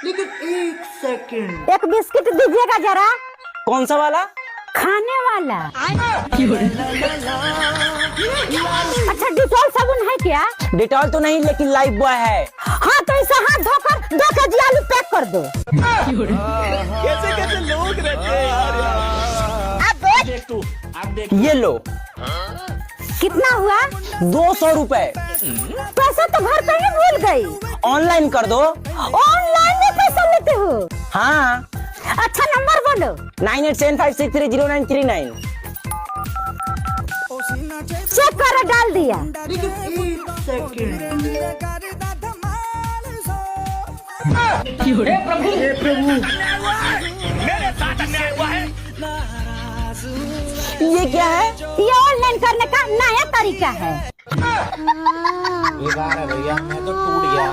लेकिन एक सेकंड, एक बिस्किट दीजिएगा जरा। कौन सा वाला? खाने वाला। अच्छा डिटॉल साबुन है क्या? डिटॉल तो नहीं, लेकिन लाइफ बॉय है। हाँ तो इसे हाथ धोकर 2 केजी आलू पैक कर दो। कैसे कैसे लोग रहते हैं यार। अब देख तू, आप देख। ये लो। कितना हुआ? 200 रुपए। पैसा तो घर पे ही भूल गई। ऑनलाइन कर दो। ऑनलाइन में पैसा लेते हो? हाँ। अच्छा नंबर बोलो। 9875630939। चेक करो, डाल दिया। लेकिन एक सेकंड। हे प्रभु, मेरे साथ अन्याय हुआ है। ये क्या है? ये ऑनलाइन करने का नया तरीका है। ये बार है भैया, मैं तो टूट गया।